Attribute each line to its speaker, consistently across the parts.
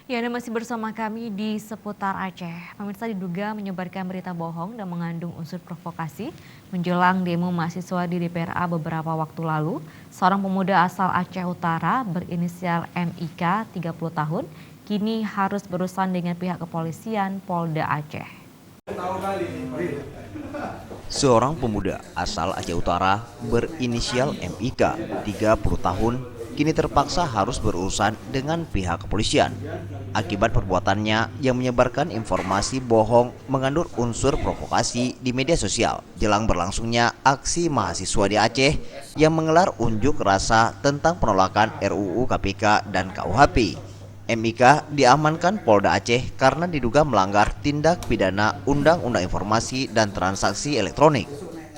Speaker 1: Ya, Anda masih bersama kami di seputar Aceh. Pemirsa, diduga menyebarkan berita bohong dan mengandung unsur provokasi menjelang demo mahasiswa di DPRA beberapa waktu lalu. Seorang pemuda asal Aceh Utara berinisial MIK 30 tahun kini harus berurusan dengan pihak kepolisian Polda Aceh.
Speaker 2: Seorang pemuda asal Aceh Utara berinisial MIK 30 tahun kini terpaksa harus berurusan dengan pihak kepolisian akibat perbuatannya yang menyebarkan informasi bohong mengandung unsur provokasi di media sosial jelang berlangsungnya aksi mahasiswa di Aceh yang menggelar unjuk rasa tentang penolakan RUU KPK dan KUHP. MIK diamankan Polda Aceh karena diduga melanggar tindak pidana Undang-Undang Informasi dan Transaksi Elektronik,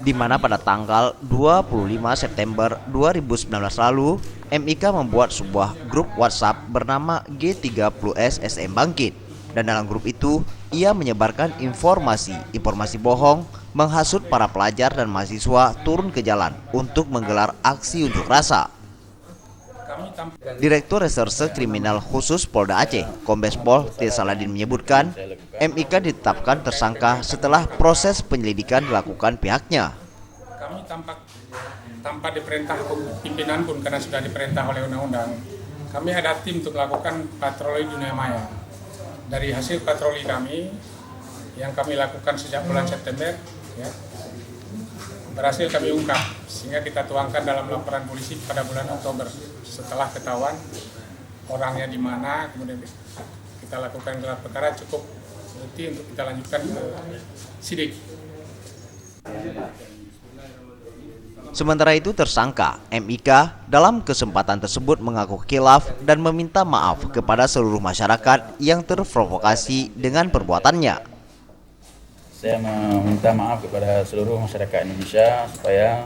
Speaker 2: di mana pada tanggal 25 September 2019 lalu, MIK membuat sebuah grup WhatsApp bernama G30S SM Bangkit. Dan dalam grup itu, ia menyebarkan informasi bohong, menghasut para pelajar dan mahasiswa turun ke jalan untuk menggelar aksi unjuk rasa. Direktur Reserse Kriminal Khusus Polda Aceh, Kombes Pol T. Saladin menyebutkan, MIK ditetapkan tersangka setelah proses penyelidikan dilakukan pihaknya.
Speaker 3: Kami tanpa diperintah pimpinan pun, karena sudah diperintah oleh undang-undang, kami ada tim untuk melakukan patroli dunia maya. Dari hasil patroli kami yang kami lakukan sejak bulan September, ya, berhasil kami ungkap sehingga kita tuangkan dalam laporan polisi pada bulan Oktober. Setelah ketahuan orangnya di mana, kemudian kita lakukan gelar perkara, cukup bukti untuk kita lanjutkan ke sidik.
Speaker 2: Sementara itu tersangka MIK dalam kesempatan tersebut mengaku khilaf dan meminta maaf kepada seluruh masyarakat yang terprovokasi dengan perbuatannya.
Speaker 4: Saya meminta maaf kepada seluruh masyarakat Indonesia supaya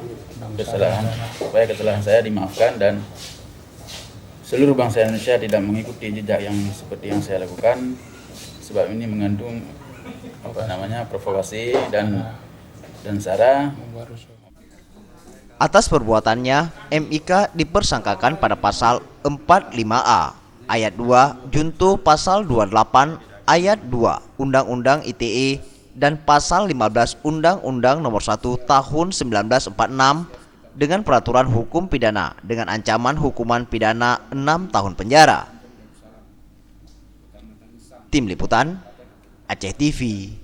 Speaker 4: kesalahan saya dimaafkan dan seluruh bangsa Indonesia tidak mengikuti jejak yang seperti yang saya lakukan, sebab ini mengandung provokasi dan sara.
Speaker 2: Atas perbuatannya, MIK dipersangkakan pada pasal 45A ayat 2 junto pasal 28 ayat 2 Undang-Undang ITE dan pasal 15 Undang-Undang Nomor 1 Tahun 1946 dengan peraturan hukum pidana dengan ancaman hukuman pidana 6 tahun penjara. Tim Liputan Aceh TV.